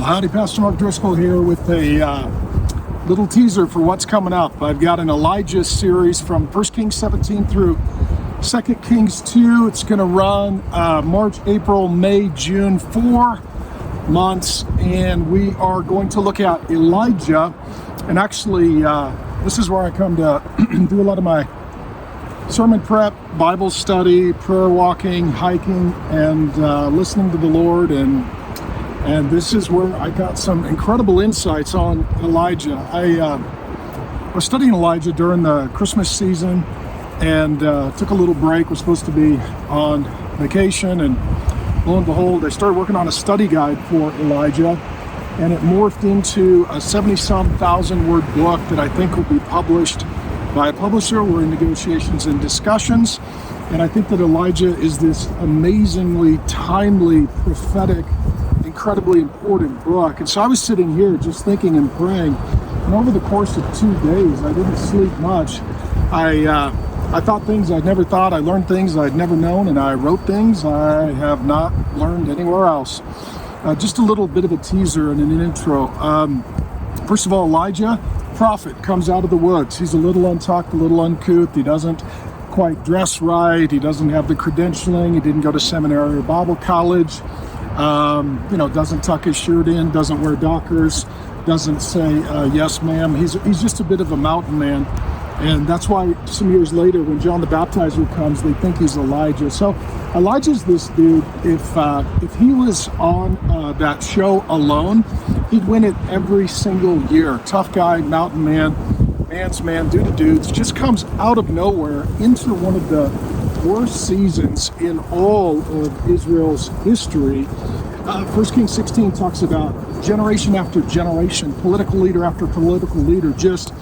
Well, howdy, Pastor Mark Driscoll here with a little teaser for what's coming up. I've got an Elijah series from 1 Kings 17 through 2 Kings 2. It's going to run March, April, May, June, 4 months. And we are going to look at Elijah. And actually, this is where I come to do a lot of my sermon prep, Bible study, prayer walking, hiking, and listening to the Lord. And this is where I got some incredible insights on Elijah. I was studying Elijah during the Christmas season and took a little break. Was supposed to be on vacation, and lo and behold, I started working on a study guide for Elijah, and it morphed into a 70-some thousand word book that I think will be published by a publisher. We're in negotiations and discussions, and I think that Elijah is this amazingly timely, prophetic, incredibly important book. And so I was sitting here just thinking and praying, and over the course of 2 days, I didn't sleep much. I thought things I'd never thought, I learned things I'd never known, and I wrote things I have not learned anywhere else. Just a little bit of a teaser and an intro. First of all, Elijah, prophet, comes out of the woods. He's a little untucked, a little uncouth. He doesn't quite dress right. He doesn't have the credentialing. He didn't go to seminary or Bible college. Doesn't tuck his shirt in, doesn't wear Dockers, doesn't say, yes, ma'am. He's just a bit of a mountain man. And that's why some years later, when John the Baptizer comes, they think he's Elijah. So Elijah's this dude. If he was on that show alone, he'd win it every single year. Tough guy, mountain man, man's man, dude of dudes, just comes out of nowhere into one of the worst seasons in all of Israel's history. 1 Kings 16 talks about generation after generation, political leader after political leader, just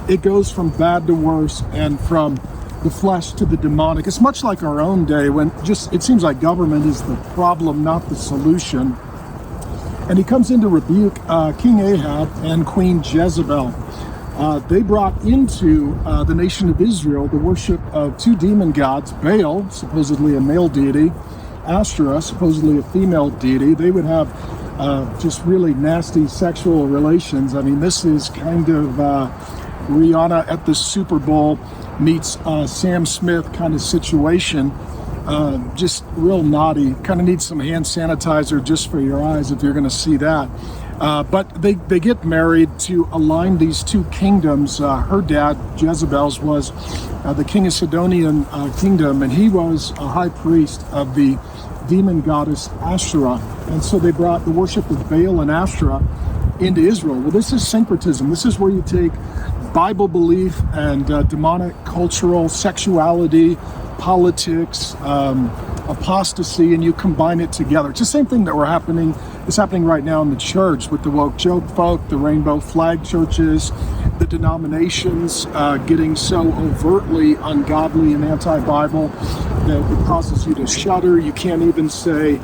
it goes from bad to worse and from the flesh to the demonic. It's much like our own day when just it seems like government is the problem, not the solution. And he comes in to rebuke King Ahab and Queen Jezebel. They brought into the nation of Israel the worship of two demon gods, Baal, supposedly a male deity, Asherah, supposedly a female deity. They would have just really nasty sexual relations. I mean, this is kind of Rihanna at the Super Bowl meets Sam Smith kind of situation. Just real naughty. Kind of needs some hand sanitizer just for your eyes if you're going to see that. But they get married to align these two kingdoms. Her dad, Jezebel's, was the king of Sidonian kingdom, and he was a high priest of the demon goddess Asherah. And so they brought the worship of Baal and Asherah into Israel. Well, this is syncretism. This is where you take Bible belief and demonic cultural sexuality, politics, apostasy, and you combine it together. It's the same thing that is happening right now in the church with the woke joke folk, the rainbow flag churches, the denominations getting so overtly ungodly and anti-Bible that it causes you to shudder. You can't even say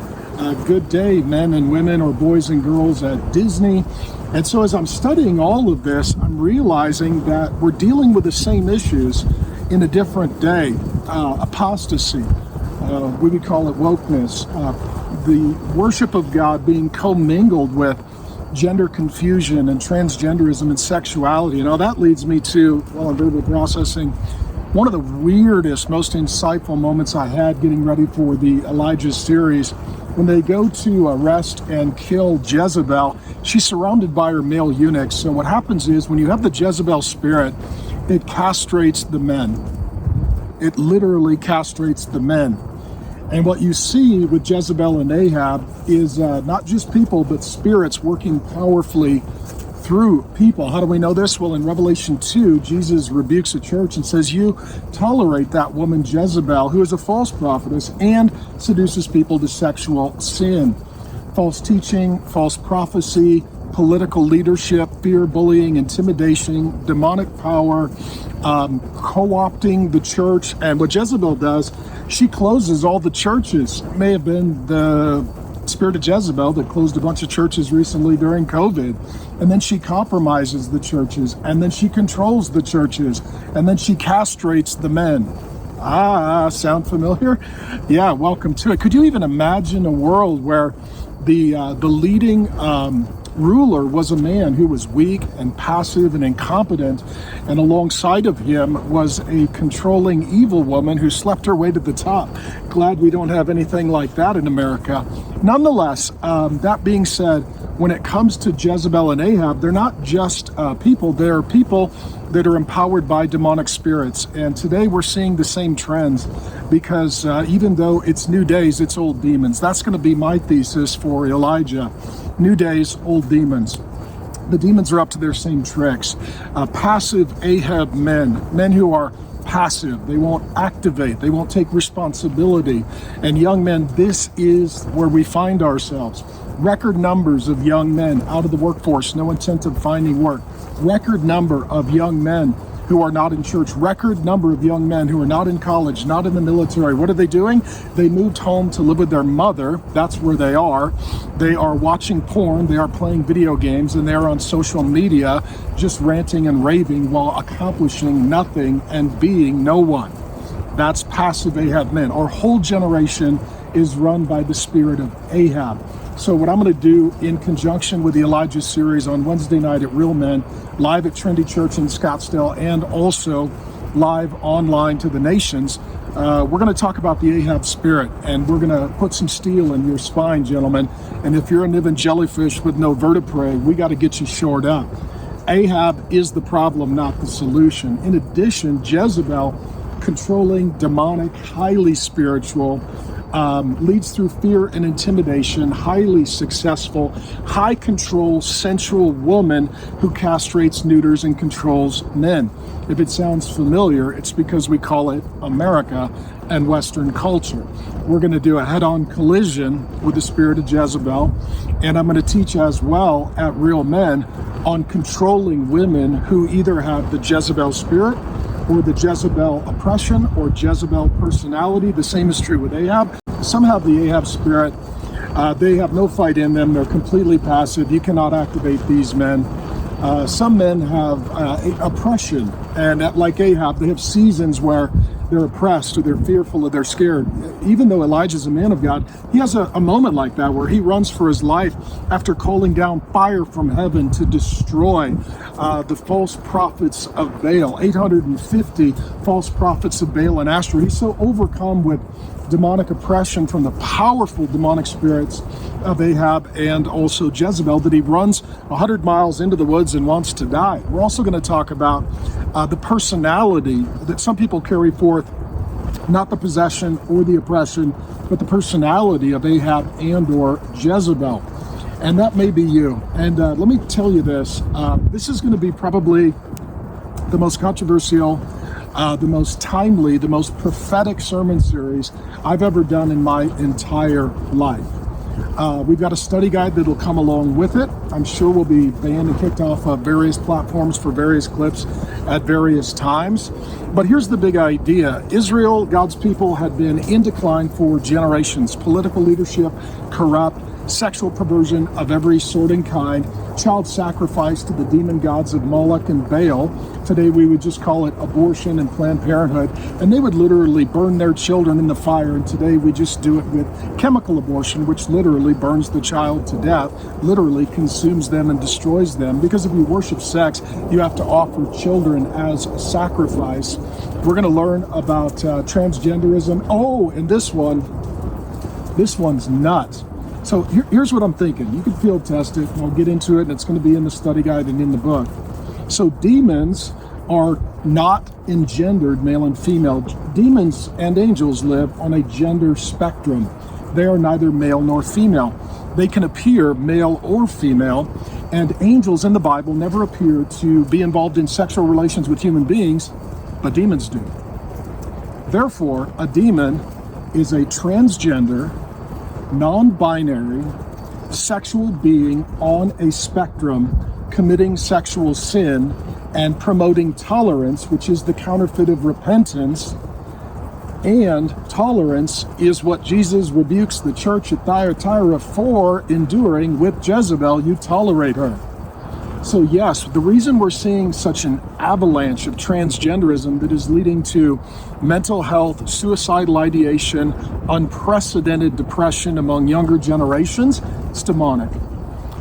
good day, men and women, or boys and girls at Disney. And so as I'm studying all of this, I'm realizing that we're dealing with the same issues in a different day. Apostasy, we would call it wokeness, the worship of God being commingled with gender confusion and transgenderism and sexuality. And all that leads me to, while I'm verbal processing, one of the weirdest, most insightful moments I had getting ready for the Elijah series. When they go to arrest and kill Jezebel, she's surrounded by her male eunuchs. So what happens is when you have the Jezebel spirit, it castrates the men. It literally castrates the men. And what you see with Jezebel and Ahab is not just people, but spirits working powerfully through people. How do we know this? Well, in Revelation 2, Jesus rebukes a church and says, you tolerate that woman Jezebel, who is a false prophetess and seduces people to sexual sin. False teaching, false prophecy, political leadership, fear, bullying, intimidation, demonic power, co-opting the church. And what Jezebel does, she closes all the churches. It may have been the spirit of Jezebel that closed a bunch of churches recently during COVID. And then she compromises the churches, and then she controls the churches, and then she castrates the men. Sound familiar? Yeah, welcome to it. Could you even imagine a world where the leading ruler was a man who was weak and passive and incompetent, and alongside of him was a controlling evil woman who slept her way to the top. Glad we don't have anything like that in America. Nonetheless, that being said, when it comes to Jezebel and Ahab, they're not just people, they're people that are empowered by demonic spirits. And today we're seeing the same trends because even though it's new days, it's old demons. That's going to be my thesis for Elijah. New days, old demons. The demons are up to their same tricks. Passive Ahab men who are passive. They won't activate. They won't take responsibility. And young men, this is where we find ourselves. Record numbers of young men out of the workforce, no intent of finding work. Record number of young men who are not in church. Record number of young men who are not in college, not in the military. What are they doing? They moved home to live with their mother. That's where they are. They are watching porn. They are playing video games, and they are on social media just ranting and raving while accomplishing nothing and being no one. That's passive Ahab men. Our whole generation is run by the spirit of Ahab. So what I'm going to do in conjunction with the Elijah series on Wednesday night at Real Men, live at Trinity Church in Scottsdale, and also live online to the nations, we're going to talk about the Ahab spirit, and we're going to put some steel in your spine, gentlemen. And if you're a living jellyfish with no vertebrae, we got to get you shored up. Ahab is the problem, not the solution. In addition, Jezebel, controlling, demonic, highly spiritual, leads through fear and intimidation, highly successful, high control, sensual woman who castrates, neuters, and controls men. If it sounds familiar, it's because we call it America and Western culture. We're going to do a head-on collision with the spirit of Jezebel, and I'm going to teach as well at Real Men on controlling women who either have the Jezebel spirit or the Jezebel oppression or Jezebel personality. The same is true with Ahab. Some have the Ahab spirit. They have no fight in them. They're completely passive. You cannot activate these men. Some men have oppression, and like Ahab, they have seasons where they're oppressed or they're fearful or they're scared. Even though Elijah's a man of God, he has a moment like that where he runs for his life after calling down fire from heaven to destroy the false prophets of Baal, 850 false prophets of Baal and Ashtoreth. He's so overcome with demonic oppression from the powerful demonic spirits of Ahab and also Jezebel that he runs 100 miles into the woods and wants to die. We're also going to talk about the personality that some people carry forth, not the possession or the oppression, but the personality of Ahab and or Jezebel. And that may be you. And let me tell you this, this is going to be probably the most controversial, the most timely, the most prophetic sermon series I've ever done in my entire life. We've got a study guide that'll come along with it. I'm sure we'll be banned and kicked off of various platforms for various clips at various times. But here's the big idea. Israel, God's people, had been in decline for generations. Political leadership, corrupt, sexual perversion of every sort and kind, child sacrifice to the demon gods of Moloch and Baal. Today we would just call it abortion and Planned Parenthood. And they would literally burn their children in the fire. And today we just do it with chemical abortion, which literally burns the child to death, literally consumes them and destroys them. Because if you worship sex, you have to offer children as a sacrifice. We're going to learn about transgenderism. Oh, and this one's nuts. So here's what I'm thinking. You can field test it, and I'll get into it, and it's going to be in the study guide and in the book. So demons are not engendered male and female. Demons and angels live on a gender spectrum. They are neither male nor female. They can appear male or female, and angels in the Bible never appear to be involved in sexual relations with human beings, but demons do. Therefore, a demon is a transgender, non-binary sexual being on a spectrum committing sexual sin and promoting tolerance, which is the counterfeit of repentance. And tolerance is what Jesus rebukes the church at Thyatira for enduring with Jezebel. You tolerate her. So yes, the reason we're seeing such an avalanche of transgenderism that is leading to mental health, suicidal ideation, unprecedented depression among younger generations, it's demonic.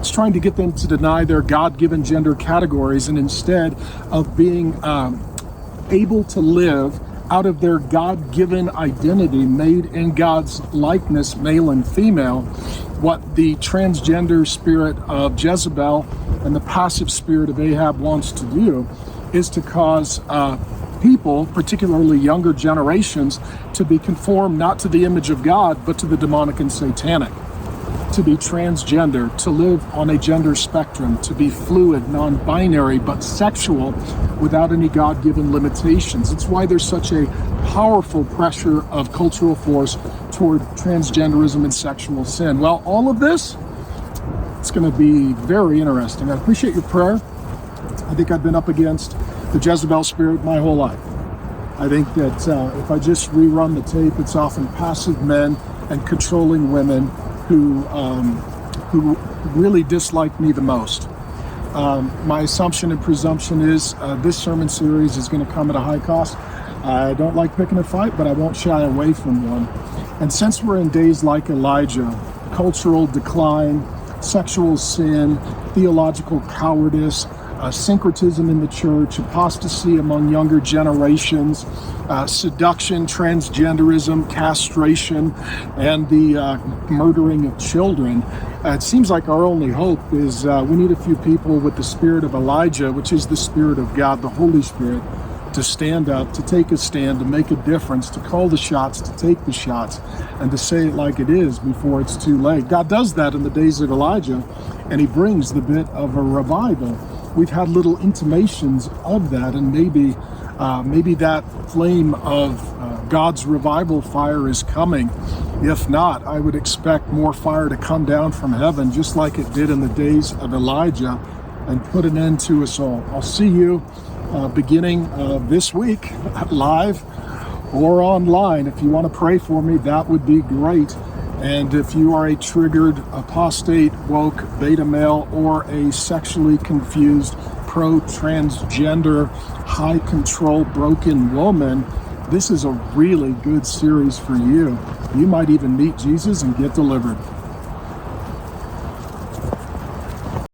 It's trying to get them to deny their God-given gender categories, and instead of being able to live out of their God-given identity, made in God's likeness, male and female, what the transgender spirit of Jezebel and the passive spirit of Ahab wants to do is to cause people, particularly younger generations, to be conformed not to the image of God, but to the demonic and satanic. To be transgender, to live on a gender spectrum, to be fluid, non-binary, but sexual without any God-given limitations. It's why there's such a powerful pressure of cultural force toward transgenderism and sexual sin. Well, all of this, it's going to be very interesting. I appreciate your prayer. I think I've been up against the Jezebel spirit my whole life. I think that if I just rerun the tape, it's often passive men and controlling women who really dislike me the most. My assumption and presumption is this sermon series is going to come at a high cost. I don't like picking a fight, but I won't shy away from one. And since we're in days like Elijah, cultural decline, sexual sin, theological cowardice, syncretism in the church, apostasy among younger generations, seduction, transgenderism, castration, and the murdering of children. It seems like our only hope is we need a few people with the spirit of Elijah, which is the Spirit of God, the Holy Spirit, to stand up, to take a stand, to make a difference, to call the shots, to take the shots, and to say it like it is before it's too late. God does that in the days of Elijah, and he brings the bit of a revival. We've had little intimations of that, and maybe that flame of God's revival fire is coming. If not, I would expect more fire to come down from heaven, just like it did in the days of Elijah, and put an end to us all. I'll see you beginning this week, live or online. If you want to pray for me, that would be great. And if you are a triggered, apostate, woke, beta male, or a sexually confused, pro-transgender, high-control, broken woman, this is a really good series for you. You might even meet Jesus and get delivered.